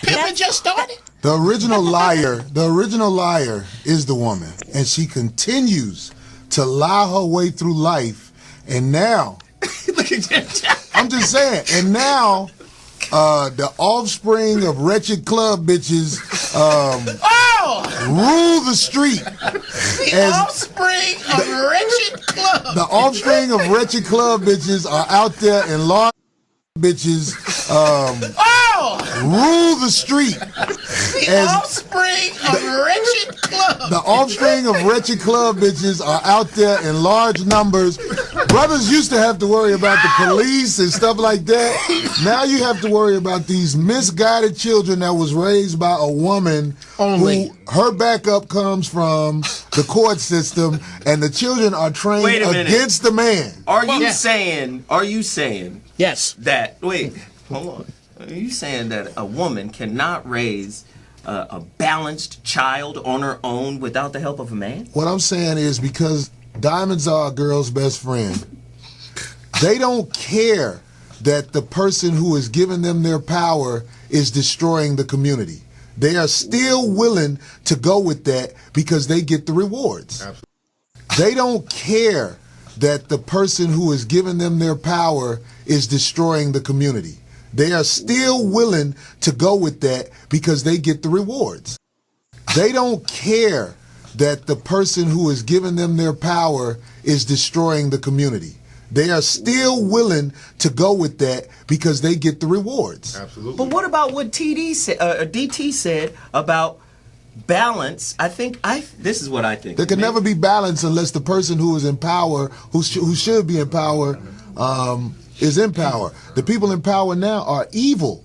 Pimping just started. The original liar is the woman, and she continues to lie her way through life. And now, Look at that. I'm just saying, and now, the offspring of wretched club bitches rule the street. The offspring of wretched club. The offspring of wretched club bitches are out there, and large bitches rule the street. The offspring of wretched club. The offspring of wretched club bitches are out there in large numbers. Brothers used to have to worry about the police and stuff like that. Now you have to worry about these misguided children that was raised by a woman Only. who her backup comes from the court system, and the children are trained against the man. Are you saying Yes. that, wait, hold on. Are you saying that a woman cannot raise a balanced child on her own without the help of a man? What I'm saying is, because diamonds are a girl's best friend, they don't care that the person who is giving them their power is destroying the community. They are still willing to go with that because they get the rewards. Absolutely. They don't care that the person who is giving them their power is destroying the community. They are still willing to go with that because they get the rewards. They don't care that the person who is giving them their power is destroying the community. They are still willing to go with that because they get the rewards. Absolutely. But what about what DT said about balance? This is what I think. There can never be balance unless the person who is in power, who should be in power, is in power. The people in power now are evil.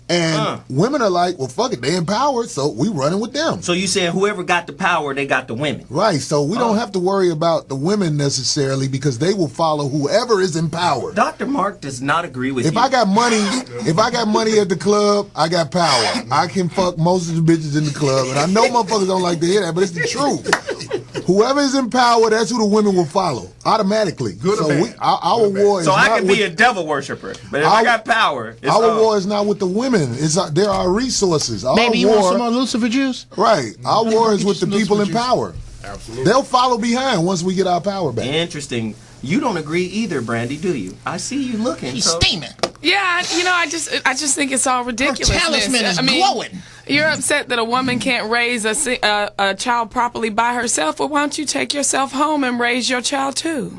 And women are like, well, fuck it, they in power, so we running with them. So you saying whoever got the power, they got the women. Right, so we don't have to worry about the women necessarily because they will follow whoever is in power. Dr. Mark does not agree with you. If I got money at the club, I got power. I can fuck most of the bitches in the club, and I know motherfuckers don't like to hear that, but it's the truth. Whoever is in power, that's who the women will follow automatically. Good or bad. Our war is so not I can be a devil worshiper, but if I got power, our war is not with the women. There are resources. Maybe you want some more Lucifer juice? Right. Our war is with the people in power. Absolutely. They'll follow behind once we get our power back. Interesting. You don't agree either, Brandy, do you? I see you looking. He's steaming. Yeah, I just think it's all ridiculous. Her talisman is glowing. You're upset that a woman can't raise a child properly by herself. Well, why don't you take yourself home and raise your child too?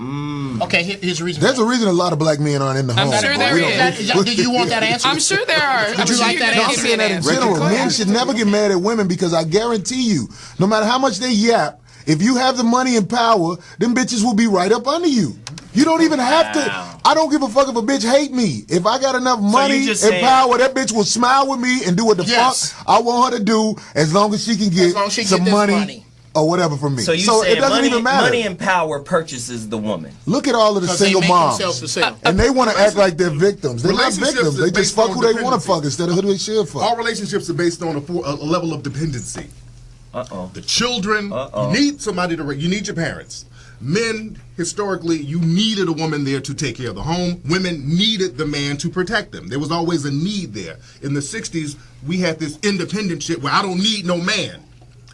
Okay, here's the reason. There's a reason a lot of black men aren't in the home. I'm sure there is. Did you want that answer? I'm sure there are. Would you like that No, I'm answer? saying that in general. Men should never get mad at women because I guarantee you, no matter how much they yap, if you have the money and power, them bitches will be right up under you. You don't even have to. I don't give a fuck if a bitch hate me. If I got enough money and power, that bitch will smile with me and do what the fuck I want her to do as long as she can get some money or whatever from me. So it doesn't even matter. Money and power purchases the woman. Look at all of the single moms. And they want to act like they're victims. They're not victims. They just fuck who they want to fuck instead of who they should fuck. All relationships are based on a level of dependency. The children, you need somebody to you need your parents. Men, historically, you needed a woman there to take care of the home. Women needed the man to protect them. There was always a need there. In the 60s, we had this independent shit where I don't need no man.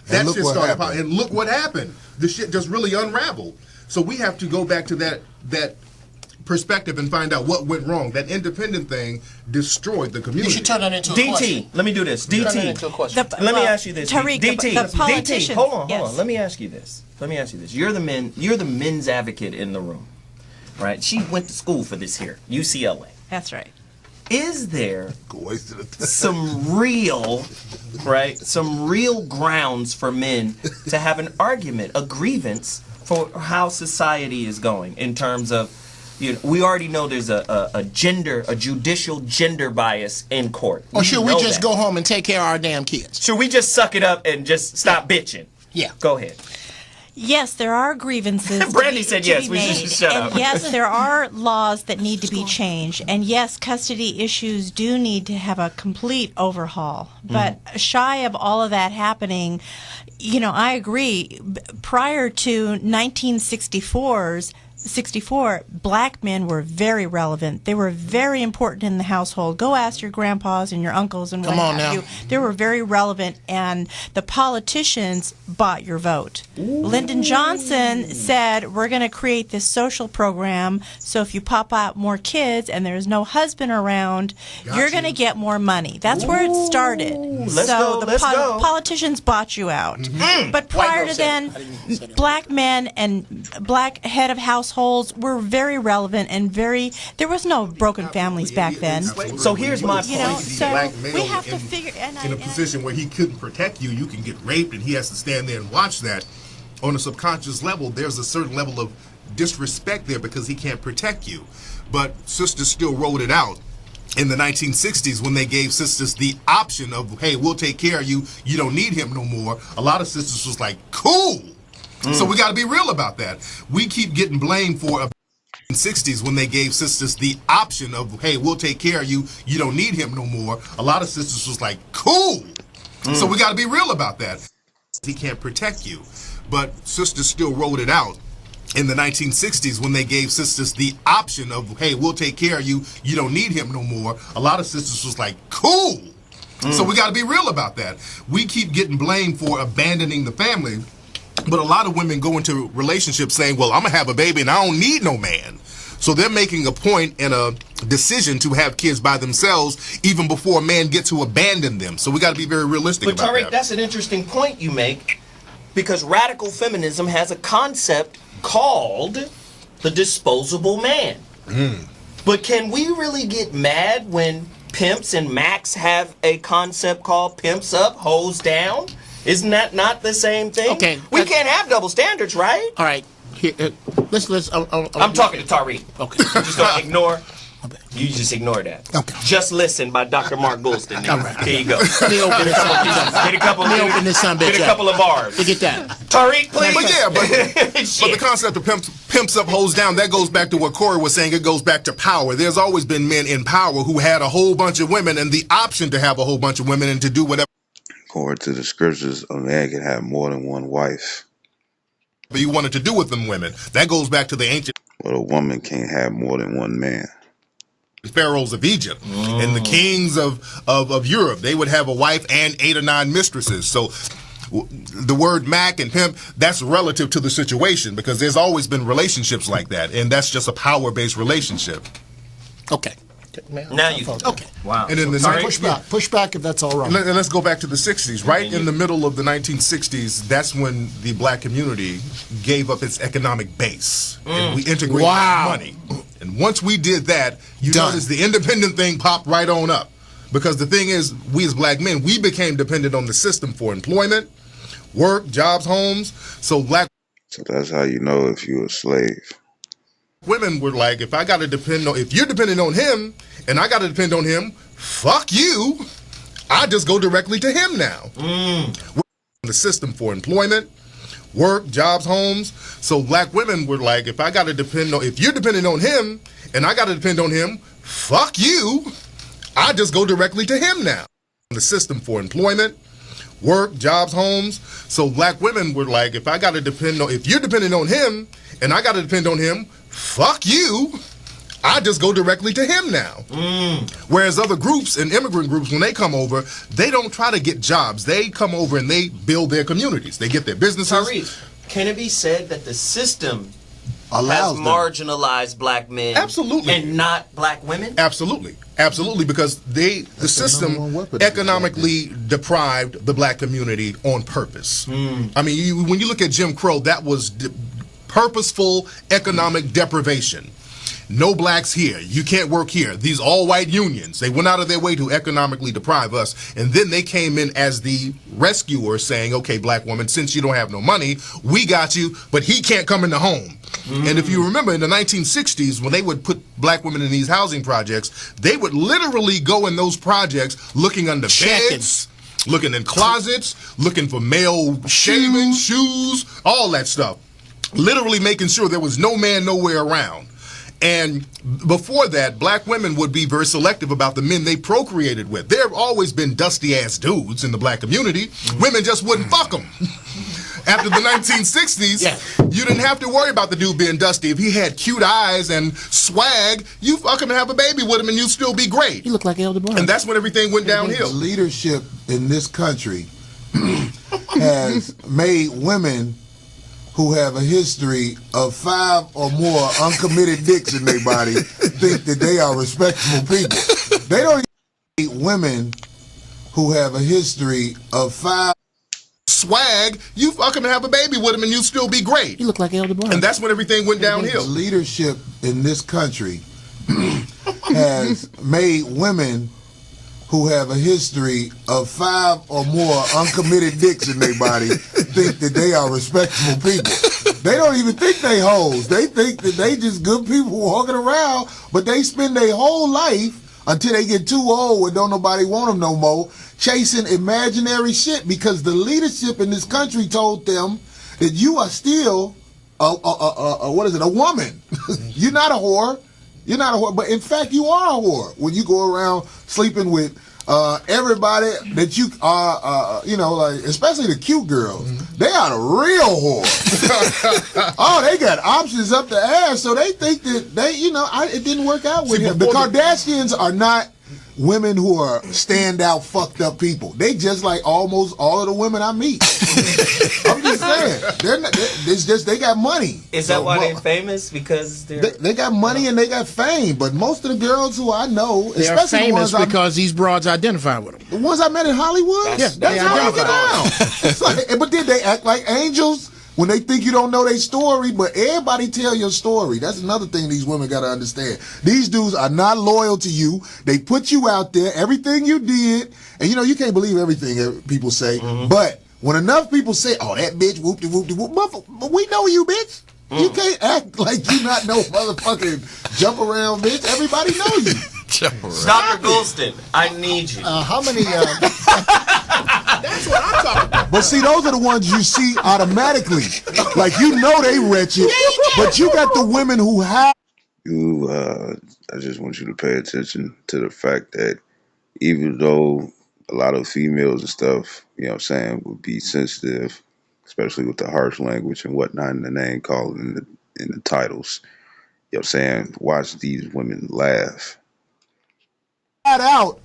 That shit started popping. And look what happened. The shit just really unraveled. So we have to go back to that perspective and find out what went wrong. That independent thing destroyed the community. You should turn that into a question. DT, let me do this. DT, let me ask you this. Tariq, DT, hold on. Let me ask you this. You're the men's advocate in the room, right? She went to school for this here, UCLA. That's right. Is there some real grounds for men to have an argument, a grievance for how society is going in terms of, we already know there's a judicial gender bias in court. Or should we just go home and take care of our damn kids? Should we just suck it up and just stop bitching? Yeah. Go ahead. Yes, there are grievances. Brandy said yes. We should shut up. And yes, there are laws that need to be changed. And yes, custody issues do need to have a complete overhaul. But shy of all of that happening, I agree. Prior to 1964's 1964, black men were very relevant. They were very important in the household. Go ask your grandpas and your uncles and what Come on have now. you. They were very relevant, and the politicians bought your vote. Lyndon Johnson said, we're going to create this social program, so if you pop out more kids and there's no husband around, you're going to get more money. That's where it started. Let's so go, the let's go. politicians bought you out. But prior to then, black men and black head of households were very relevant and there was no broken families back then. So here's my You know, point. so Black male we have to in- figure. in a position where he couldn't protect you, you can get raped, and he has to stand there and watch that. On a subconscious level, there's a certain level of disrespect there because he can't protect you. But sisters still wrote it out in the 1960s when they gave sisters the option of, hey, we'll take care of you. You don't need him no more. A lot of sisters was like, cool. So we got to be real about that. We keep getting blamed for a 60s when they gave sisters the option of, hey, we'll take care of you. You don't need him no more. A lot of sisters was like, cool. So we got to be real about that. He can't protect you. But sisters still wrote it out in the 1960s when they gave sisters the option of, hey, we'll take care of you. You don't need him no more. A lot of sisters was like, cool. So we got to be real about that. We keep getting blamed for abandoning the family. But a lot of women go into relationships saying, well, I'm going to have a baby and I don't need no man. So they're making a point and a decision to have kids by themselves even before a man gets to abandon them. So we got to be very realistic But about Tariq, that. that's an interesting point you make, because radical feminism has a concept called the disposable man. But can we really get mad when pimps and Macs have a concept called pimps up, hoes down? Isn't that not the same thing? Okay, We that- can't have double standards, right? All right. Here, let's. I'm talking to Tariq. Okay. You just don't ignore. You just ignore that. Okay. Just listen by Dr. Mark Goulston. All right. Here you go. Let me open this up. Get a couple. Let me open this son of a bitch Get a up. couple of bars. Look at that. Tariq, please. But yeah, but the Shit. concept of pimps up, hoes down, that goes back to what Corey was saying. It goes back to power. There's always been men in power who had a whole bunch of women and the option to have a whole bunch of women and to do whatever According to the scriptures, a man can have more than one wife, you wanted to do with them women. That goes back to the ancient but a woman can't have more than one man. pharaohs of Egypt and the kings of Europe. They would have a wife and 8 or 9 mistresses. So the word Mac and pimp, that's relative to the situation because there's always been relationships like that, and that's just a power-based relationship. Okay. Now you. Okay. Wow. And in the Push back if that's all right. And let's go back to the 60s. Right in the middle of the 1960s, that's when the black community gave up its economic base. And we integrated money. And once we did that, you notice the independent thing popped right on up. Because the thing is, we as black men, we became dependent on the system for employment, work, jobs, homes. So black So that's how you know if you're a slave. women were like, if you're dependent on him and I got to depend on him, fuck you. I just go directly to him now. The system for employment, work, jobs, homes. So black women were like, if you're dependent on him and I got to depend on him, fuck you. I just go directly to him now. The system for employment, work, jobs, homes. So black women were like, if you're dependent on him and I got to depend on him, fuck you. I just go directly to him now. Whereas other groups and immigrant groups, when they come over, they don't try to get jobs. They come over and they build their communities. They get their businesses. Tariq, can it be said that the system Allows has them. marginalized black men Absolutely. and not black women? Absolutely, because the number system one weapon economically deprived the black community on purpose. I mean, when you look at Jim Crow, that was purposeful economic deprivation. No blacks here. You can't work here. These all-white unions, they went out of their way to economically deprive us. And then they came in as the rescuer saying, okay, black woman, since you don't have no money, we got you, but he can't come in the home. And if you remember in the 1960s, when they would put black women in these housing projects, they would literally go in those projects looking under beds, looking in closets, looking for male shaving, shoes, all that stuff. Literally making sure there was no man nowhere around. And before that, black women would be very selective about the men they procreated with. There have always been dusty-ass dudes in the black community. Women just wouldn't fuck them. After the 1960s, you didn't have to worry about the dude being dusty. If he had cute eyes and swag, you fuck him and have a baby with him and you'd still be great. You look like Elder Brown. And that's when everything went downhill. Leadership in this country has made women who have a history of 5 or more uncommitted dicks in their body think that they are respectable people. They don't even women who have a history of 5 swag, you fuck him and have a baby with him and you'd still be great. You look like Elder Brown. And that's when everything went downhill. Leadership in this country has made women who have a history of 5 or more uncommitted dicks in their body think that they are respectable people. They don't even think they hoes. They think that they just good people walking around, but they spend their whole life until they get too old and don't nobody want them no more, chasing imaginary shit because the leadership in this country told them that you are still a woman. You're not a whore. You're not a whore, but in fact, you are a whore when you go around sleeping with everybody that you are, like, especially the cute girls. They are the real whore. Oh, they got options up the ass, so they think that it didn't work out with him. The Kardashians are not women who are standout fucked up people. They just like almost all of the women I meet. I'm just saying, it's just they got money. Is that why they're famous? Because they got money and they got fame. But most of the girls who I know, They are especially famous the ones because these broads identify with them. the ones I met in Hollywood, Yes, that's they how I identify. get down. It's like, but then they act like angels when they think you don't know their story, but everybody tell your story. That's another thing these women got to understand. These dudes are not loyal to you. They put you out there, everything you did, and you can't believe everything people say, but when enough people say, oh, that bitch, whoop-de-whoop-de-whoop, but we know you, bitch. You can't act like you not no motherfucking jump around, bitch. Everybody know you. Dr. Goulston, I need you. How many? That's what I'm talking about. But see, those are the ones you see automatically. Like, they wretched, but you got the women who have. I just want you to pay attention to the fact that even though a lot of females and stuff, would be sensitive, especially with the harsh language and whatnot in the name calling in the titles, watch these women laugh. Out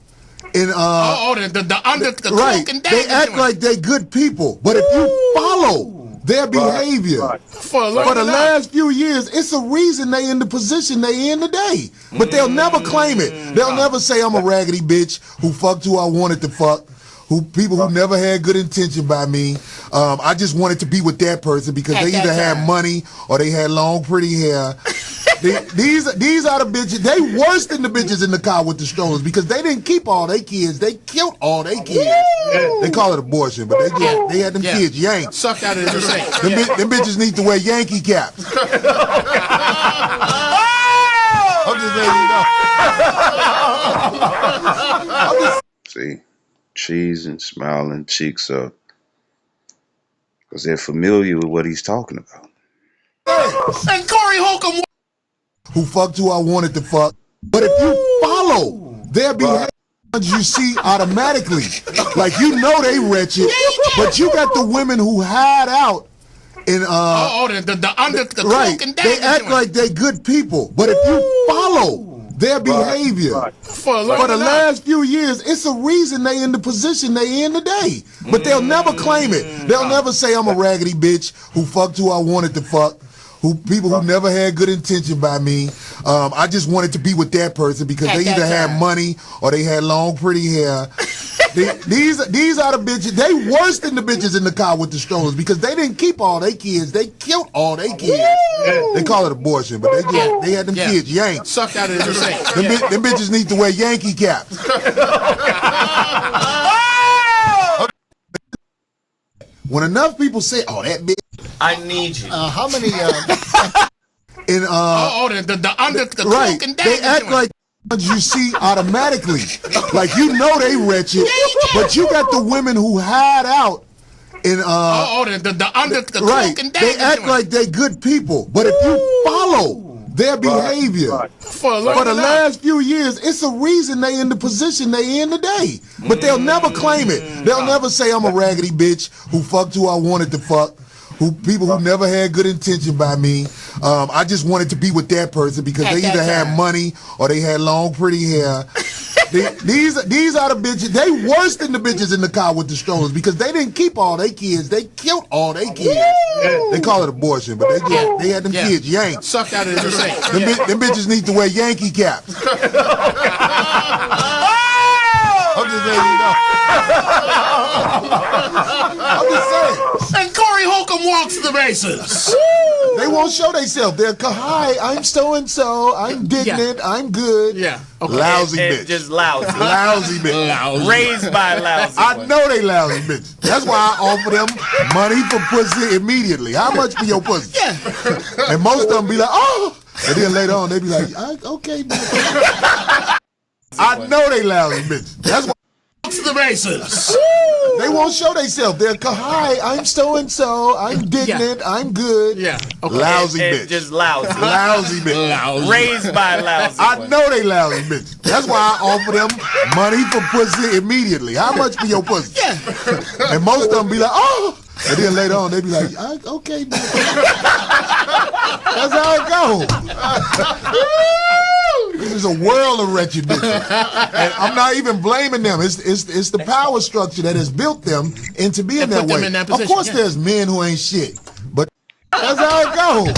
in the right. cloak and They dagger act joint. like they good people, but if you follow their behavior For the last few years, it's a reason they in the position they in today. But they'll never claim it. They'll never say I'm a raggedy bitch who fucked who I wanted to fuck. People who never had good intention by me. I just wanted to be with that person because they either had money or they had long, pretty hair. These are the bitches. They worse than the bitches in the car with the strollers because they didn't keep all their kids. They killed all their kids. They call it abortion, but they had them kids yanked. Sucked out of the sink. Them bitches need to wear Yankee caps. I'm just letting you know. See, cheesing, smiling, cheeks up, because they're familiar with what he's talking about. And Corey Holcomb. Who fucked who I wanted to fuck. But if you follow their behavior, you see automatically. Like, they wretched, but you got the women who hide out in the right. cloak and They dagger act joint. like they good people, but if you follow their behavior For the last few years, it's a reason they in the position they in today. But they'll never claim it. They'll never say I'm a raggedy bitch who fucked who I wanted to fuck. People who never had good intention by me. I just wanted to be with that person because they either had money or they had long, pretty hair. These are the bitches. They worse than the bitches in the car with the strollers because they didn't keep all their kids. They killed all their kids. They call it abortion, but they had them kids yanked. Sucked out of the sink. Them bitches need to wear Yankee caps. When enough people say, "Oh, that bitch," I need you. How many? in the right, cloak and dagger they act joint. like you see automatically. Like, they wretched, but you got the women who hide out in the right. cloak and They dagger act joint. like they good people, but if you follow their behavior For the last few years, it's a reason they in the position they in today. But they'll never claim it. They'll never say I'm a raggedy bitch who fucked who I wanted to fuck. people who never had good intention by me. I just wanted to be with that person because they either had money or they had long, pretty hair. These are the bitches. They worse than the bitches in the car with the strollers because they didn't keep all their kids. They killed all their kids. They call it abortion, but they had them kids yanked. Sucked out of the sink. Them bitches need to wear Yankee caps. I'm just letting you know. I'm just saying. And Corey Holcomb walks the bases. They won't show themselves. They're hi, I'm so and so. I'm dignant. I'm good. Yeah. Okay. Lousy And bitch. just lousy. Lousy bitch. Lousy. Raised by lousy. I know they lousy bitches. That's why I offer them money for pussy immediately. How much for your pussy? Yeah. And most of them be like, oh. And then later on, they be like, okay, man. I know they lousy bitches. That's why Walks the bases. they won't show themselves. They're hi, I'm so and so. I'm dignant. I'm good. Yeah. Okay. Lousy And bitch. just lousy. Lousy bitch. Lousy. Raised by lousy. I know they lousy bitches. That's why I offer them money for pussy immediately. How much for your pussy? Yeah. And most of them be like, oh. And then later on, they be like, okay, man. That's how it goes. This is a world of wretched bitches. And I'm not even blaming them. It's the power structure that has built them into being That that put them way. in that Of position, course, yeah. there's men who ain't shit. But that's how it goes.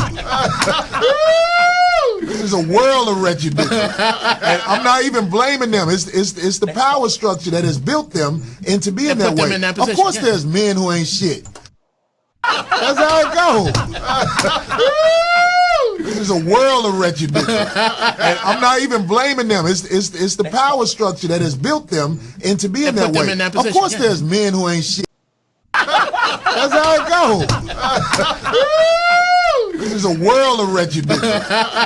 This is a world of wretched bitches. And I'm not even blaming them. It's the power structure that has built them into being That that put them way. in that Of position, course, yeah. there's men who ain't shit. That's how it goes. This is a world of wretched bitches. And I'm not even blaming them. It's the power structure that has built them into being That that put them way. in that Of position, course, yeah. there's men who ain't shit. That's how it goes. This is a world of wretched bitches.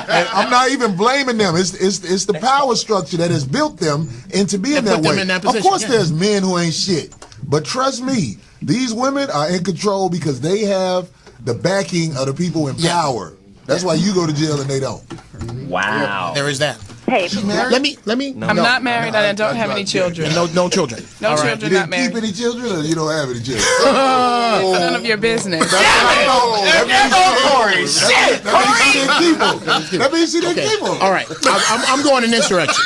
And I'm not even blaming them. It's the power structure that has built them into being That that put them way. in that Of position, course, yeah. there's men who ain't shit. But trust me, these women are in control because they have the backing of the people in power. That's why you go to jail and they don't. Wow. There is that. Hey, Let me. I'm not married and I don't have any children. No children. No All right. You children, didn't not keep married. any children or you don't have any children? None of your business. Corey. Shit. That means she didn't Okay. keep them. All right. I'm going in this direction.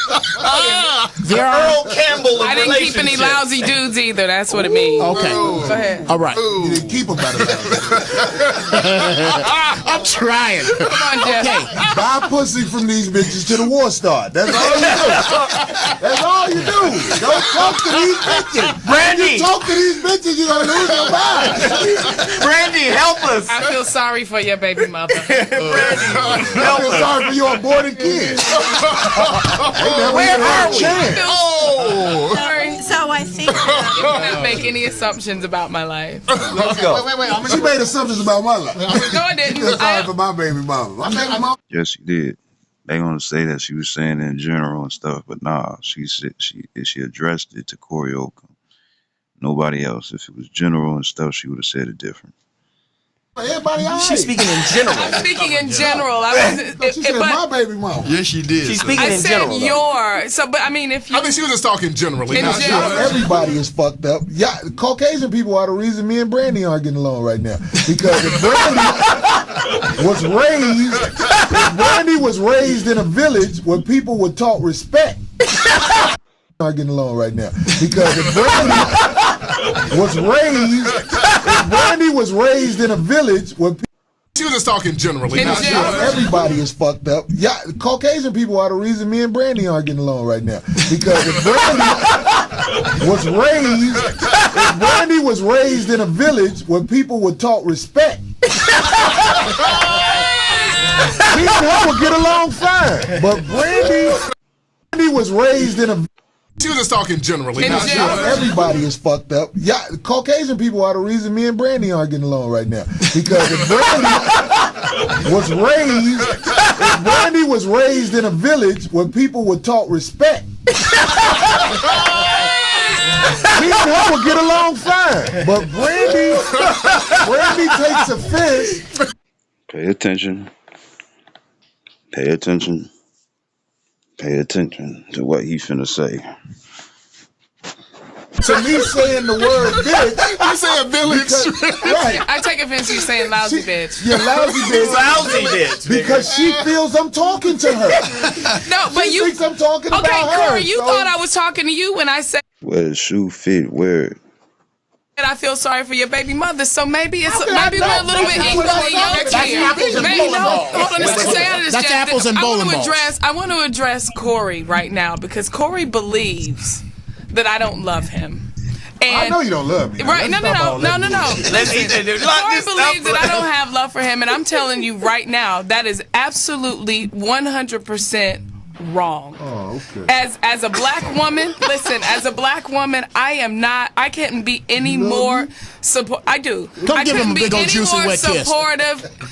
There are. Earl Campbell of I didn't keep any relationships. lousy dudes either. That's what it means. Okay. Go ahead. All right. You didn't keep them by the I'm trying. Come on, Jeff. Okay. Buy pussy from these bitches to the war start. That's all you do. That's all you do. Don't talk to these bitches. Brandy. You talk to these bitches, you're going to lose your mind. Brandy, help us. I feel sorry for your baby mother. I feel sorry for your aborted kids. They never Where even had are a we? chance. Oh. Sorry. So I think You cannot make any assumptions about my life. Let's go. She made assumptions about my life. No, I didn't. Feel sorry for my baby mama. My baby mama. Yes, she did. They gonna say that she was saying it in general and stuff, but nah, she said she addressed it to Corey Holcomb. Nobody else. If it was general and stuff, she would have said it different. Everybody all She's right. speaking in general. I'm speaking in general. I was, She said my baby mama. Yes, she did. She's speaking I in said general. though. your. So, but I mean, if you. I mean, she was just talking generally. In not general. Everybody is fucked up. Yeah, Caucasian people are the reason me and Brandy aren't getting along right now. Because if Brandy was raised in a village where people were taught respect, aren't getting along right now. Because if Brandy was raised in a village where She was just talking generally. In not general. everybody is fucked up. Yeah, Caucasian people are the reason me and Brandy aren't getting along right now. Because if Brandy was raised in a village where people were taught respect, me and her would get along fine. But Brandy was raised in a She was just talking generally. In not general. everybody is fucked up. Yeah, Caucasian people are the reason me and Brandy aren't getting along right now. Because if Brandy was raised in a village where people were taught respect, me and her would get along fine. But Brandy takes offense. Pay attention. Pay attention. Pay attention to what he finna say. to me saying the word bitch. You saying Billy? Right. I take offense to you saying lousy bitch. You're lousy bitch. Lousy bitch. Because she feels I'm talking to her. No, but She you. thinks I'm talking Okay, about her. Corey, you so- thought I was talking to you when I said Where the shoe fit, wear it. I feel sorry for your baby mother. So maybe it's How can I maybe we're a not? little bit That's equally what I yoked said. here. That's apples and Maybe bowling no. balls. Hold on, let's stay out of this. That's Jeff. apples and bowling balls. I want to address Corey right now because Corey believes that I don't love him. And I know you don't love me. Right? No. Corey believes Listen, that I don't have love for him, and I'm telling you right now that is absolutely 100% wrong. Oh, okay. As a black woman, listen, as a black woman, I can't be any more support. I do. Come I give him couldn't a be big old any juicy more wet kiss. supportive.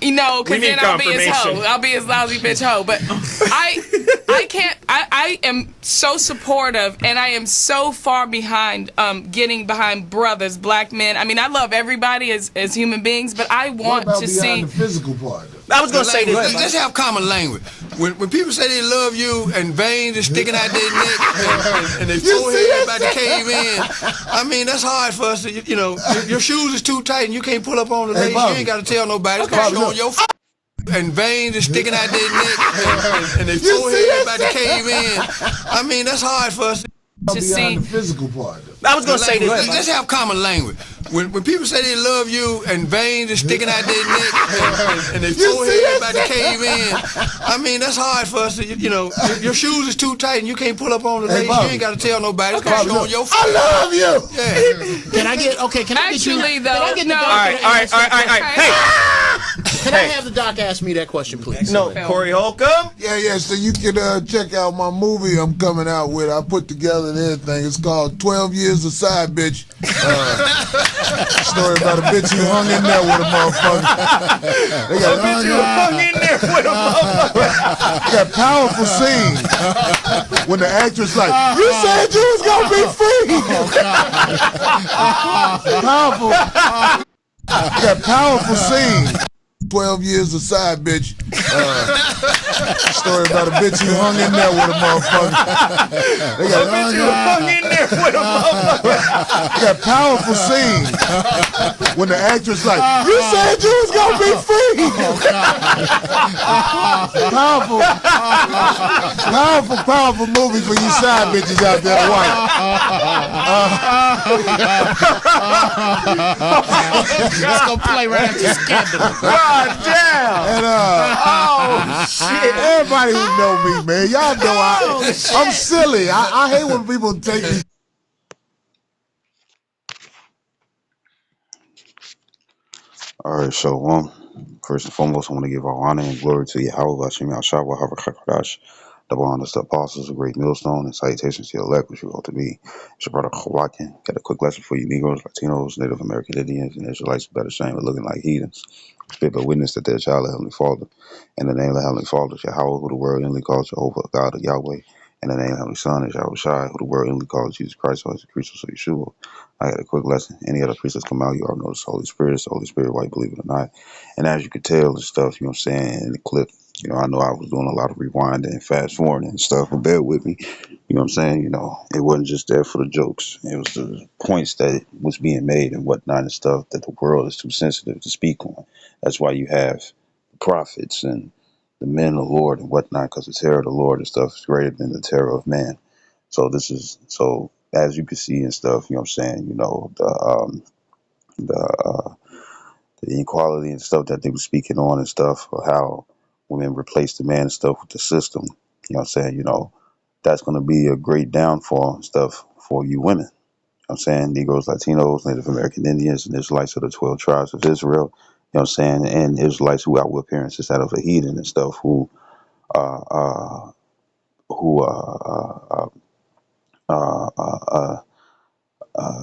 You know, because We need then I'll be his confirmation. hoe. I'll be his lousy bitch hoe. But I can't. I am so supportive, and I am so far behind getting behind brothers, black men. I mean, I love everybody as human beings, but I What want about to behind see. the physical part? I was gonna say this. Let's have common language. When people say they love you and veins are sticking out their neck and their forehead about to cave in, I mean that's hard for us to, you know, your shoes is too tight and you can't pull up on the lace. You Bobby. ain't got to tell nobody. It's Bobby, gonna show on look. your and veins are sticking out their neck and their forehead about to cave in. I mean that's hard for us. To see. Behind the physical part. I was gonna say this. Let's have common language. When people say they love you and veins are sticking out their neck and their forehead about to cave in, I mean that's hard for us to, you know, your shoes is too tight and you can't pull up on the lace. You Bobby. ain't got to tell nobody. It's Bobby, gonna show on look. your I love you. Yeah. Can I get Can I get you? Actually, though, Can I get the no. doc All right. to answer that question? Hey. Can I have the doc ask me that question, please? No, Corey Holcomb. Yeah, so you can check out my movie I'm coming out with. I put together and everything. It's called 12 Years of Side Bitch. Story about a bitch who hung in there with a motherfucker. They got, Hung in there with a motherfucker. they got powerful scenes when the actress like, you said you was gonna be free. Powerful. They got powerful scenes. 12 Years of Side Bitch. Story about a bitch who hung in there with a motherfucker. They got, Hung in there with a motherfucker. they got powerful scenes when the actress like, you said you was gonna be free. Powerful movie for you side bitches out there, white. Let's go play right after Scandal. God damn. And Oh shit. everybody who know me, man, y'all know I'm silly. I hate when people take me. All right, so first and foremost, I want to give all honor and glory to Yahweh, Hashem Yahshua, Havakakadash, the bondest apostles, a great millstone, and salutations to your elect, which you ought to be. It's your brother Kawakin. Got a quick lesson for you Negroes, Latinos, Native American Indians, and Israelites who better shame of looking like heathens. Spit but witness that they're a child of Heavenly Father. In the name of the Heavenly Father, Yahweh, who the world inly calls Jehovah, God of Yahweh. In the name of the Heavenly Son is Yahweh Shai, who the world inly calls Jesus Christ, or as the Christos of Yeshua. I got a quick lesson. Any other priests come out, you already know it's the Holy Spirit. It's the Holy Spirit, whether you believe it or not. And as you could tell, the stuff, you know what I'm saying, in the clip, you know, I know I was doing a lot of rewinding and fast forwarding and stuff, but bear with me. You know what I'm saying? You know, it wasn't just there for the jokes. It was the points that was being made and whatnot and stuff that the world is too sensitive to speak on. That's why you have the prophets and the men of the Lord and whatnot, because the terror of the Lord and stuff is greater than the terror of man. So as you can see and stuff, you know what I'm saying, you know, the inequality and stuff that they were speaking on and stuff, or how women replace the man and stuff with the system, you know what I'm saying, you know, that's going to be a great downfall and stuff for you women. You know what I'm saying? Negroes, Latinos, Native American Indians, and Israelites of the 12 tribes of Israel, you know what I'm saying, and Israelites who outwit parents instead of a heathen and stuff who uh,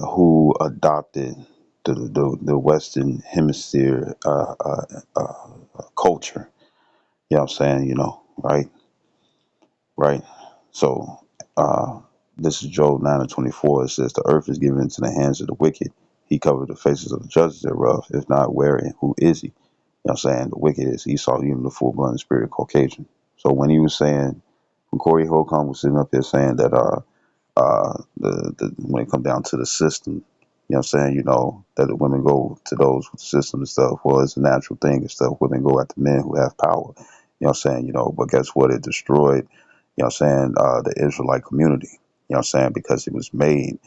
who adopted the Western Hemisphere culture. You know what I'm saying? You know, right? Right. So this is Job 9:24. It says, the earth is given into the hands of the wicked. He covered the faces of the judges thereof. If not, wherein? Who is he? You know what I'm saying? The wicked is Esau, even the full-blooded spirit Caucasian. So when he was saying, when Corey Holcomb was sitting up here saying that the when it come down to the system, you know what I'm saying, you know, that the women go to those with the system and stuff. Well, it's a natural thing and stuff. Women go after men who have power. You know what I'm saying, you know, but guess what? It destroyed, you know what I'm saying, the Israelite community. You know what I'm saying? Because it was made,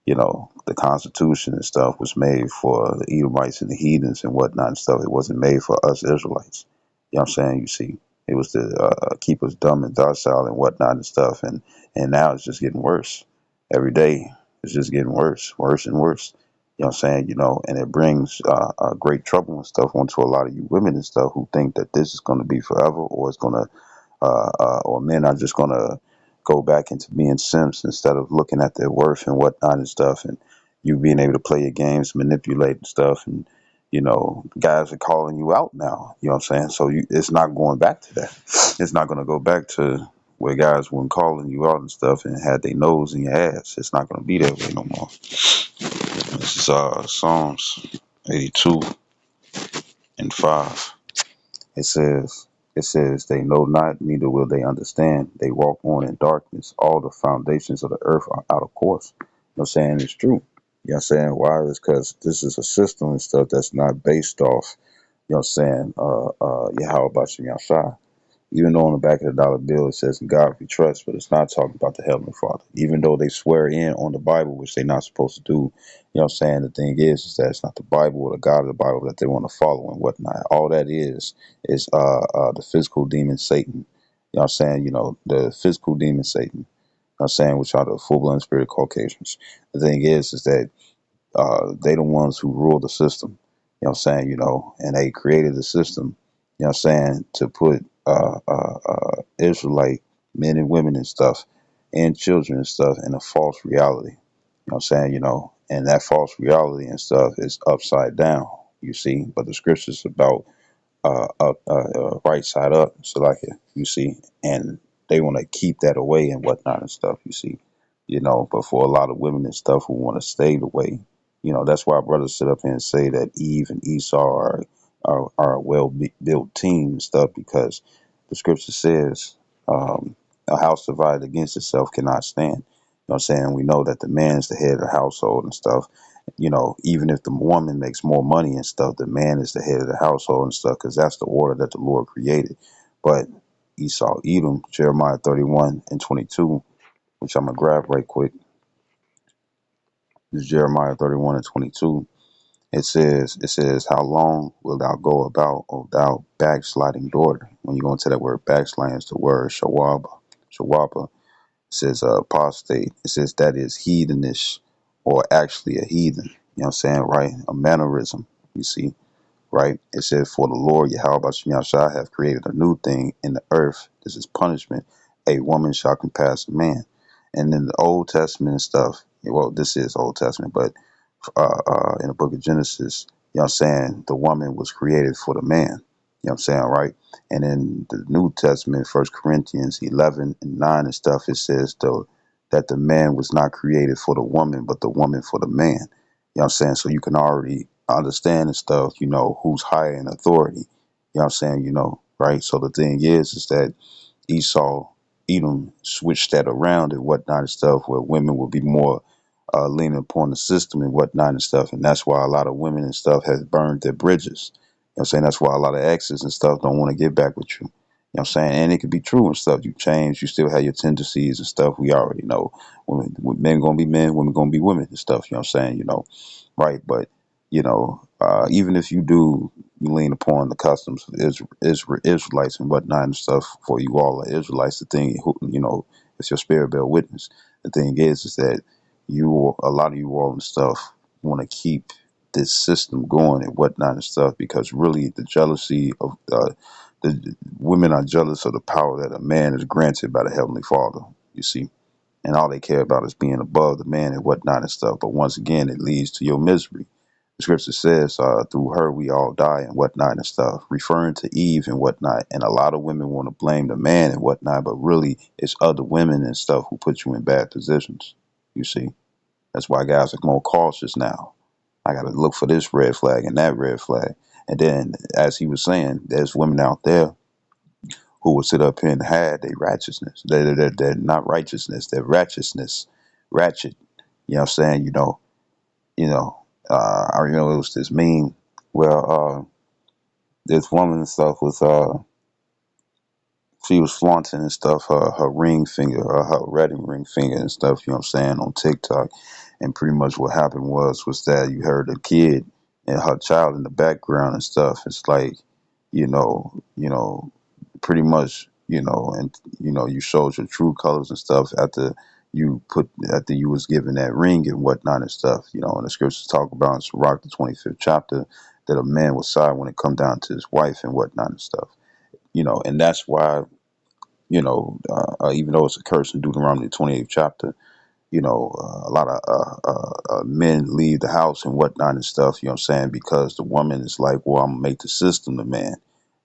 you know, the Constitution and stuff was made for the Edomites and the heathens and whatnot and stuff. It wasn't made for us Israelites. You know what I'm saying? You see, it was to keep us dumb and docile and whatnot and stuff. And now it's just getting worse. Every day it's just getting worse and worse. You know what I'm saying? You know, and it brings great trouble and stuff onto a lot of you women and stuff who think that this is going to be forever, or it's going to or men are just gonna go back into being simps instead of looking at their worth and whatnot and stuff, and you being able to play your games, manipulate and stuff, and you know, guys are calling you out now. You know what I'm saying? So it's not going back to that. It's not gonna go back to where guys weren't calling you out and stuff and had their nose in your ass. It's not gonna be that way no more. This is Psalms 82:5. It says, they know not, neither will they understand. They walk on in darkness. All the foundations of the earth are out of course. You know what I'm saying? It's true. You know what I'm saying? Why? It's because this is a system and stuff that's not based off, you know what I'm saying, Yahweh Bashim Yahshua. Even though on the back of the dollar bill it says in God we trust, but it's not talking about the Heavenly Father. Even though they swear in on the Bible, which they're not supposed to do, you know what I'm saying? The thing is that it's not the Bible or the God of the Bible that they want to follow and whatnot. All that is the physical demon Satan. You know what I'm saying? You know, the physical demon Satan. You know what I'm saying? Which are the full-blown spirit Caucasians. The thing is that they the ones who rule the system. You know what I'm saying? You know, and they created the system, you know what I'm saying, to put Israelite men and women and stuff and children and stuff in a false reality. You know what I'm saying? You know, and that false reality and stuff is upside down, you see. But the scriptures about right side up, so like it, you see, and they want to keep that away and whatnot and stuff, you see, you know. But for a lot of women and stuff who want to stay the way, you know, that's why brothers sit up here and say that Eve and Esau are a well built team and stuff, because the scripture says a house divided against itself cannot stand. You know what I'm saying? We know that the man is the head of the household and stuff. You know, even if the woman makes more money and stuff, the man is the head of the household and stuff, because that's the order that the Lord created. But Esau, Edom, Jeremiah 31:22, which I'm going to grab right quick. This is Jeremiah 31:22. It says, how long will thou go about, O thou backsliding daughter? When you go into that word backsliding, it's the word shawaba. Shawaba. It says apostate. It says that is heathenish, or actually a heathen. You know what I'm saying? Right? A mannerism, you see. Right? It says, for the Lord Yahweh Bashim Yahshua have created a new thing in the earth. This is punishment. A woman shall compass a man. And in the Old Testament and stuff, well, this is Old Testament, but in the book of Genesis, you know what I'm saying, the woman was created for the man. You know what I'm saying, right? And in the New Testament, 1 Corinthians 11:9 and stuff, it says though that the man was not created for the woman, but the woman for the man. You know what I'm saying? So you can already understand and stuff, you know, who's higher in authority. You know what I'm saying, you know, right? So the thing is that Esau, Edom switched that around and whatnot and stuff, where women will be more leaning upon the system and whatnot and stuff. And that's why a lot of women and stuff have burned their bridges. You know what I'm saying? That's why a lot of exes and stuff don't want to get back with you. You know what I'm saying? And it could be true and stuff. You change, you still have your tendencies and stuff. We already know. Men gonna be men, women gonna be women and stuff. You know what I'm saying? You know, right? But, you know, even if you do lean upon the customs of Israelites and whatnot and stuff, for you all are Israelites, the thing, you know, it's your spirit bear witness. The thing is that a lot of you all and stuff want to keep this system going and whatnot and stuff, because really the jealousy of the women are jealous of the power that a man is granted by the Heavenly Father, you see, and all they care about is being above the man and whatnot and stuff. But once again, it leads to your misery. The scripture says, through her we all die and whatnot and stuff, referring to Eve and whatnot. And a lot of women want to blame the man and whatnot, but really it's other women and stuff who put you in bad positions, you see. That's why guys are more cautious now. I got to look for this red flag and that red flag. And then, as he was saying, there's women out there who will sit up here and hide their righteousness. They're not righteousness, they're righteousness. ratchet. You know what I'm saying? I remember it was this meme where this woman and stuff was she was flaunting and stuff her ring finger or her wedding ring finger and stuff, you know what I'm saying, on TikTok. And pretty much what happened was that you heard a kid and her child in the background and stuff. It's like, pretty much, and you showed your true colors and stuff after you was given that ring and whatnot and stuff, and the scriptures talk about in Sirach the 25th chapter that a man will side when it come down to his wife and whatnot and stuff, and that's why, even though it's a curse in Deuteronomy 28th chapter, a lot of men leave the house and whatnot and stuff, you know what I'm saying, because the woman is like, well, I'm going to make the system the man,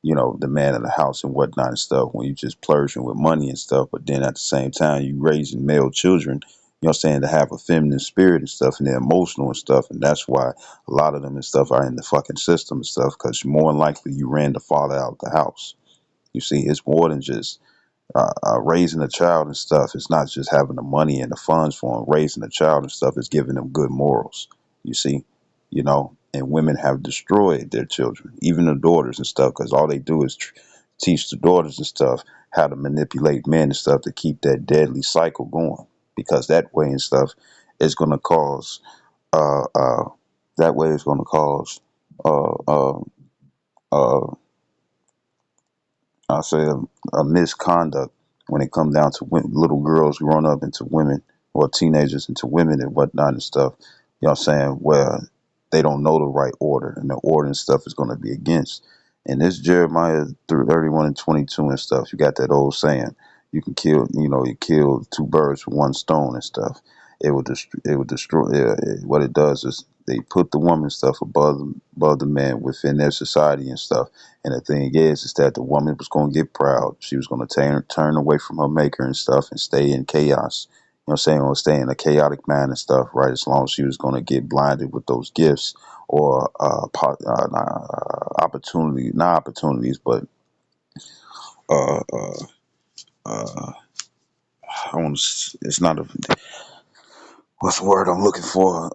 the man of the house and whatnot and stuff, when you just flourishing with money and stuff, but then at the same time, you raising male children, you know what I'm saying, to have a feminine spirit and stuff, and they're emotional and stuff, and that's why a lot of them and stuff are in the fucking system and stuff, because more than likely you ran the father out of the house. You see, it's more than just raising a child and stuff. It's not just having the money and the funds for them. Raising a child and stuff is giving them good morals. You see, and women have destroyed their children, even the daughters and stuff, because all they do is teach the daughters and stuff how to manipulate men and stuff to keep that deadly cycle going. Because that way and stuff is going to cause, uh, uh, that way is going to cause, uh, uh, uh, I say a misconduct when it comes down to little girls growing up into women or teenagers into women and whatnot and stuff. You know what I'm saying? Where they don't know the right order and the order and stuff is going to be against. And this Jeremiah 31 and 22 and stuff, you got that old saying, you kill two birds with one stone and stuff. It will destroy. What it does is they put the woman stuff above the man within their society and stuff. And the thing is that the woman was going to get proud. She was going to turn away from her maker and stuff and stay in chaos. You know what I'm saying? Or stay in a chaotic man and stuff, right? As long as she was going to get blinded with those gifts or not opportunities, but uh, uh, uh, I want to. It's not a. What's the word I'm looking for?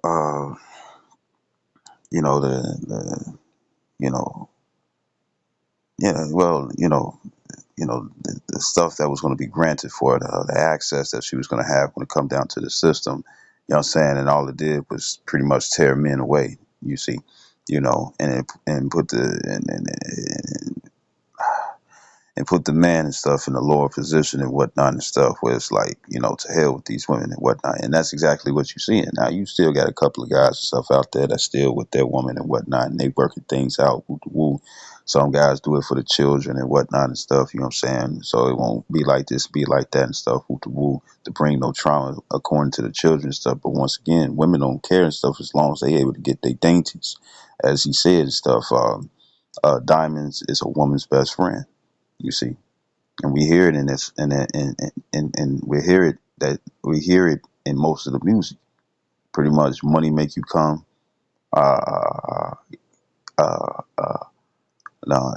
The you know, yeah. Well, the stuff that was going to be granted for her, the access that she was going to have when it come down to the system. You know what I'm saying? And all it did was pretty much tear men away. You see, and put and put the man and stuff in a lower position and whatnot and stuff, where it's like, to hell with these women and whatnot. And that's exactly what you're seeing. Now, you still got a couple of guys and stuff out there that's still with their woman and whatnot, and they working things out, woo to woo. Some guys do it for the children and whatnot and stuff, you know what I'm saying? So it won't be like this, be like that and stuff, woo to woo, to bring no trauma according to the children and stuff. But once again, women don't care and stuff as long as they able to get their dainties. As he said and stuff, diamonds is a woman's best friend. You see, and we hear it in this, and we hear it in most of the music. Pretty much, money make you come. Uh, uh, uh, no,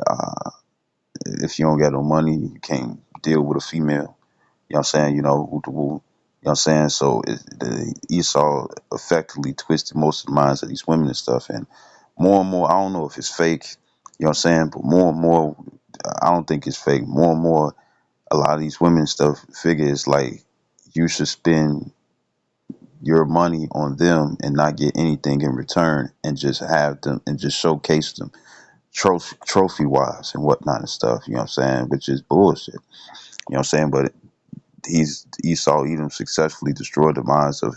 if you don't got no money, you can't deal with a female. You know what I'm saying? Woo to woo. You know what I'm saying? So the Esau effectively twisted most of the minds of these women and stuff, and more, I don't know if it's fake. You know what I'm saying? But more and more, I don't think it's fake. More and more, a lot of these women stuff figure it's like you should spend your money on them and not get anything in return and just have them and just showcase them trophy wise and whatnot and stuff, you know what I'm saying, which is bullshit. You know what I'm saying? But Esau Edom successfully destroyed the minds of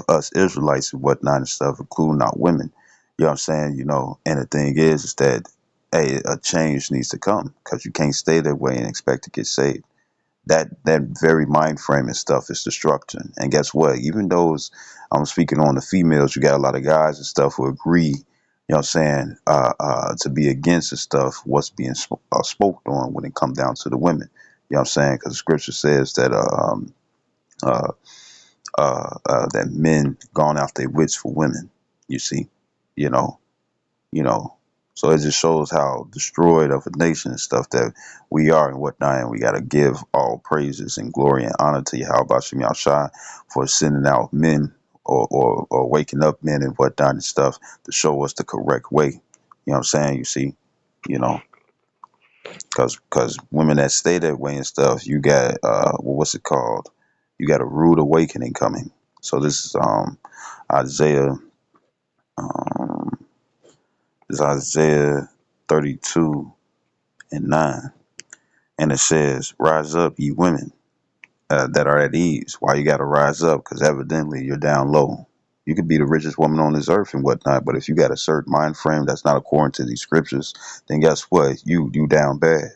us Israelites and whatnot and stuff, including our women. You know what I'm saying? And the thing is that a change needs to come, because you can't stay that way and expect to get saved. That very mind frame and stuff is destruction. And guess what? Even though I'm speaking on the females, you got a lot of guys and stuff who agree, you know what I'm saying, to be against the stuff, what's being spoken on when it comes down to the women. You know what I'm saying? Because the scripture says that that men gone after their wits for women. You see, you know, So it just shows how destroyed of a nation and stuff that we are and whatnot. And we got to give all praises and glory and honor to Yahweh Shem Yahshai for sending out men or waking up men and whatnot and stuff to show us the correct way. You know what I'm saying? You see, you know, because women that stay that way and stuff, you got what's it called? You got a rude awakening coming. So this is Isaiah um, this is Isaiah 32:9, and it says, "Rise up, ye women that are at ease." Why you got to rise up? Because evidently you're down low. You could be the richest woman on this earth and whatnot, but if you got a certain mind frame that's not according to these scriptures, then guess what? You down bad.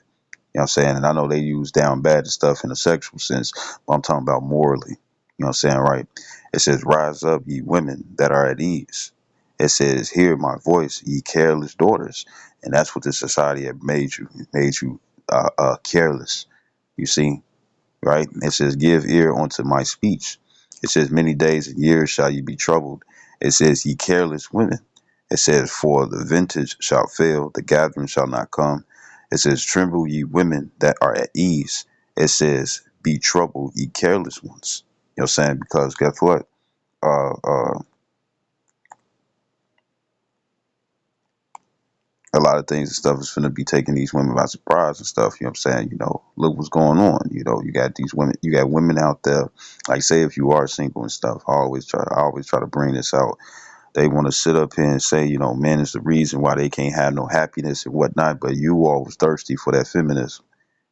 You know what I'm saying? And I know they use down bad and stuff in a sexual sense, but I'm talking about morally. You know what I'm saying? Right. It says, "Rise up, ye women that are at ease." It says, "Hear my voice, ye careless daughters." And that's what this society had made you. It made you careless. You see? Right? It says, "Give ear unto my speech." It says, "Many days and years shall ye be troubled." It says, "Ye careless women." It says, "For the vintage shall fail, the gathering shall not come." It says, "Tremble, ye women that are at ease." It says, "Be troubled, ye careless ones." You know what I'm saying? Because guess what? Uh, uh, a lot of things and stuff is going to be taking these women by surprise and stuff. You know what I'm saying? You know, look what's going on. You know, you got these women, you got women out there. Like, say if you are single and stuff, I always try to bring this out. They want to sit up here and say, you know, men is the reason why they can't have no happiness and whatnot. But you all was thirsty for that feminism.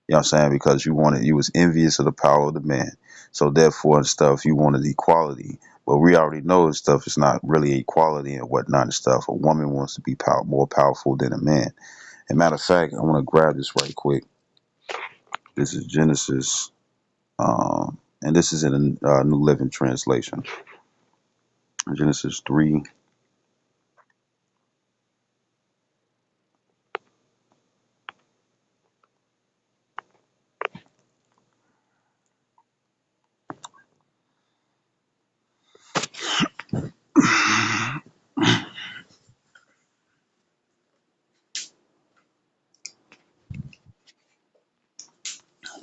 You know what I'm saying? Because you was envious of the power of the man. So therefore and stuff, you wanted equality. But we already know and stuff it's not really equality and whatnot and stuff. A woman wants to be more powerful than a man. And matter of fact, I want to grab this right quick. This is Genesis, and this is in a New Living Translation. Genesis 3.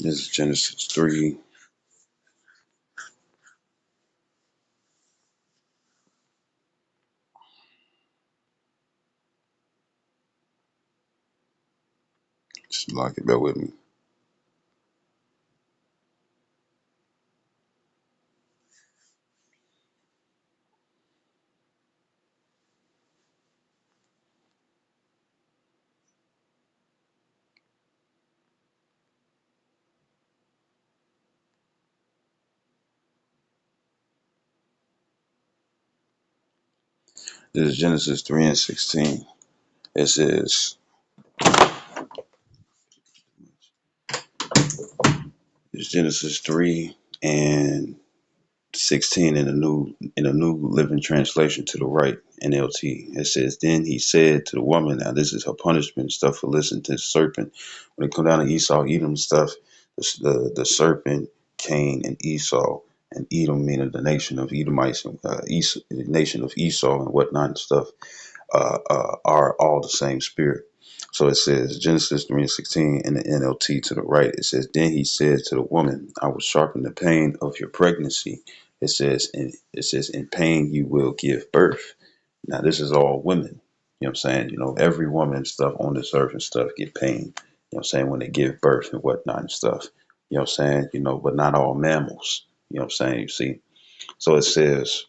This is Genesis 3. Just lock it, bear with me. This is Genesis 3:16. It says, it's Genesis 3:16 in a new living translation to the right, NLT. It says, "Then he said to the woman," now this is her punishment stuff for listening to the serpent. When it come down to Esau, Edom stuff, the serpent, Cain, and Esau, and Edom meaning the nation of Edomites and the nation of Esau and whatnot and stuff, are all the same spirit. So it says Genesis 3:16 in the NLT to the right. It says, "Then he said to the woman, I will sharpen the pain of your pregnancy." It says, "In pain you will give birth." Now this is all women. You know what I'm saying? You know, every woman and stuff on this earth and stuff get pain. You know what I'm saying? When they give birth and whatnot and stuff. You know what I'm saying? You know, but not all mammals. You know what I'm saying? You see? So it says,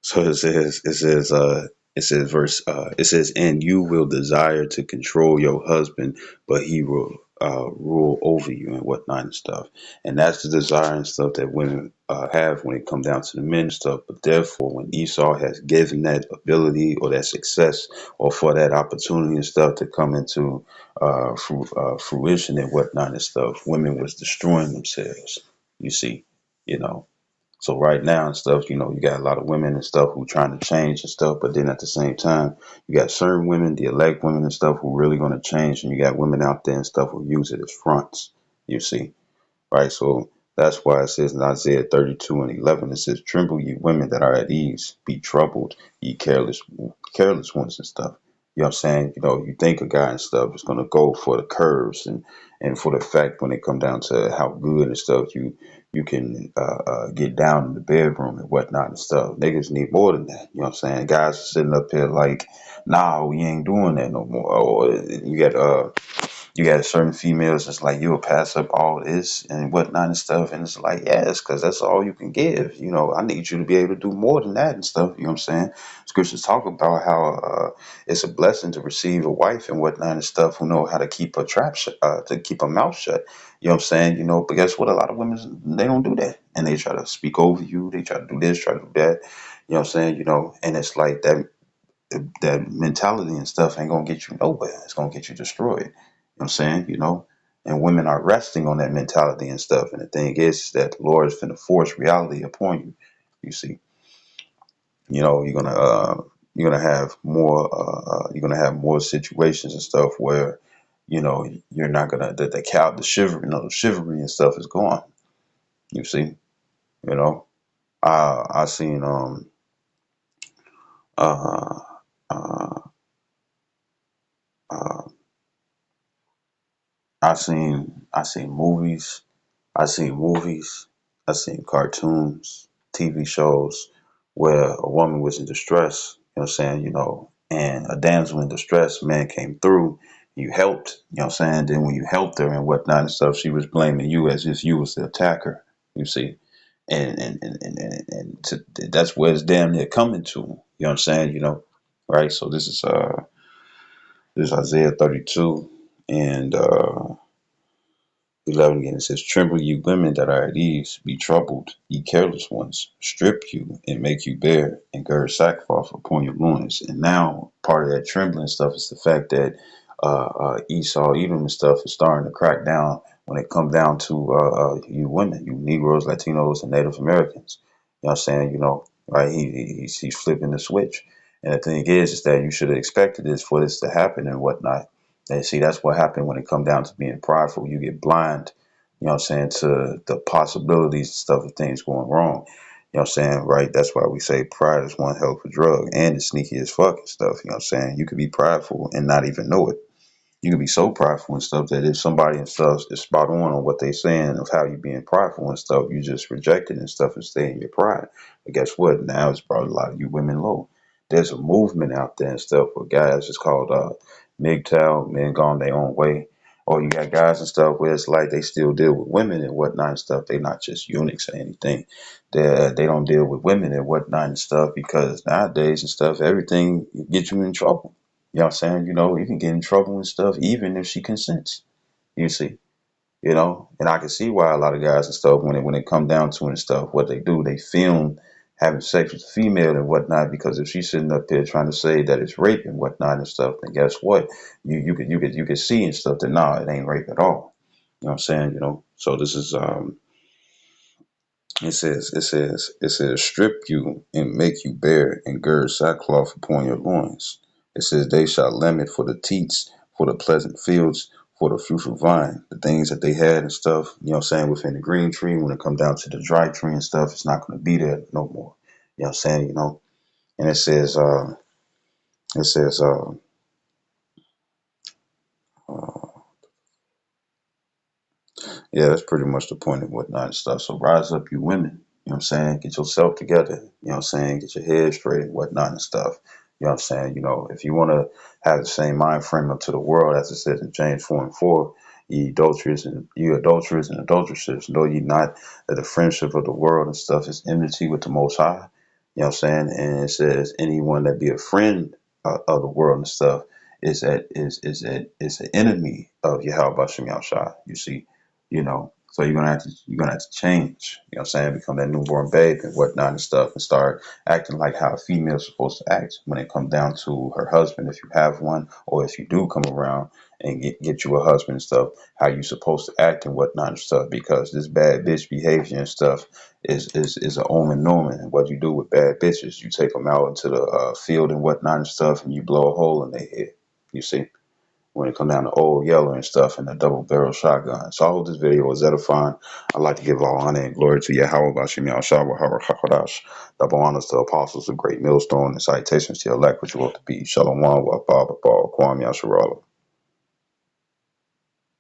so it says, "And you will desire to control your husband, but he will rule over you," and whatnot and stuff. And that's the desire and stuff that women have when it comes down to the men and stuff. But therefore, when Esau has given that ability or that success or for that opportunity and stuff to come into fruition and whatnot and stuff, women was destroying themselves. You see, you know. So right now and stuff, you know, you got a lot of women and stuff who trying to change and stuff, but then at the same time, you got certain women, the elect women and stuff who really going to change, and you got women out there and stuff who use it as fronts, you see, right? So That's why it says in Isaiah 32:11, it says, "Tremble, ye women that are at ease, be troubled, ye careless ones," and stuff. You know what I'm saying? You know, you think a guy and stuff is gonna go for the curves and for the fact when it come down to how good and stuff you can get down in the bedroom and whatnot and stuff. Niggas need more than that. You know what I'm saying? Guys are sitting up here like, nah, we ain't doing that no more. Or you got certain females that's like, you'll pass up all this and whatnot and stuff. And it's like, yes, because that's all you can give. You know, I need you to be able to do more than that and stuff. You know what I'm saying? Scriptures talk about how it's a blessing to receive a wife and whatnot and stuff who know how to keep a to keep a mouth shut. You know what I'm saying? You know, but guess what? A lot of women, they don't do that. And they try to speak over you. They try to do this, try to do that. You know what I'm saying? You know, and it's like that mentality and stuff ain't gonna get you nowhere. It's gonna get you destroyed. You know what I'm saying? You know, and women are resting on that mentality and stuff. And the thing is that the Lord is finna force reality upon you. You see, you know, you're gonna have more situations and stuff where, you know, you're not gonna the chivalry, the chivalry and stuff is gone. You see, you know, I seen uh uh uh I seen movies. I seen cartoons, TV shows where a woman was in distress, you know what I'm saying, you know, and a damsel in distress, man came through, you helped, you know what I'm saying? Then when you helped her and whatnot and stuff, she was blaming you as if you was the attacker, you see. That's where it's damn near coming to, you know what I'm saying, you know, right? So this is Isaiah 32 and 11 again, it says, "Tremble, you women that are at ease, be troubled, ye careless ones, strip you and make you bare, and gird sackcloth upon your loins." And now, part of that trembling stuff is the fact that Esau, Edom, and stuff is starting to crack down when it comes down to you women, you Negroes, Latinos, and Native Americans. You know what I'm saying? You know, right? He's flipping the switch. And the thing is that you should have expected this for this to happen and whatnot. And see, that's what happened when it come down to being prideful. You get blind, you know what I'm saying, to the possibilities and stuff of things going wrong. You know what I'm saying, right? That's why we say pride is one hell of a drug and it's sneaky as fuck and stuff. You know what I'm saying? You could be prideful and not even know it. You can be so prideful and stuff that if somebody and stuff is spot on what they saying of how you being prideful and stuff, you just reject it and stuff and stay in your pride. But guess what? Now it's brought a lot of you women low. There's a movement out there and stuff with guys. It's called MGTOW, men going their own way. Or you got guys and stuff where it's like they still deal with women and whatnot and stuff. They not just eunuchs or anything. They don't deal with women and whatnot and stuff because nowadays and stuff, everything gets you in trouble. You know what I'm saying? You know, you can get in trouble and stuff even if she consents. You see, you know, and I can see why a lot of guys and stuff when it come down to it and stuff, what they do, they film having sex with the female and whatnot because if she's sitting up there trying to say that it's rape and whatnot and stuff, then guess what? You could see and stuff that nah, it ain't rape at all. You know what I'm saying? You know, so this is it says, strip you and make you bare and gird sackcloth upon your loins. It says, they shall lament for the teats, for the pleasant fields, for the fruitful vine, the things that they had and stuff, you know what I'm saying, within the green tree, when it come down to the dry tree and stuff, it's not going to be there no more. You know what I'm saying, you know, and it says, uh, yeah, that's pretty much the point and whatnot and stuff. So rise up, you women. You know what I'm saying? Get yourself together. You know what I'm saying? Get your head straight and whatnot and stuff. You know what I'm saying? You know, if you want to have the same mind frame up to the world, as it says in James 4:4, ye adulterers and adulteresses, know ye not that the friendship of the world and stuff is enmity with the Most High? You know what I'm saying? And it says, anyone that be a friend of the world and stuff is an enemy of Yahweh Bashim Yahushua. You see? You know, so you're gonna have to change, you know what I'm saying, become that newborn babe and whatnot and stuff and start acting like how a female's supposed to act when it comes down to her husband, if you have one, or if you do come around and get you a husband and stuff, how you supposed to act and whatnot and stuff, because this bad bitch behavior and stuff is an omen norman. And what you do with bad bitches, you take them out into the field and whatnot and stuff and you blow a hole in their head, you see. when it comes down to Old Yeller and stuff and the double barrel shotgun. So I hope this video was edifying. I'd like to give all honor and glory to Yahweh Bashim Yahshua HaRachadash. Double honors to apostles of great millstone and citations to elect which you ought to be. Shalom wa Kwam Yasharala.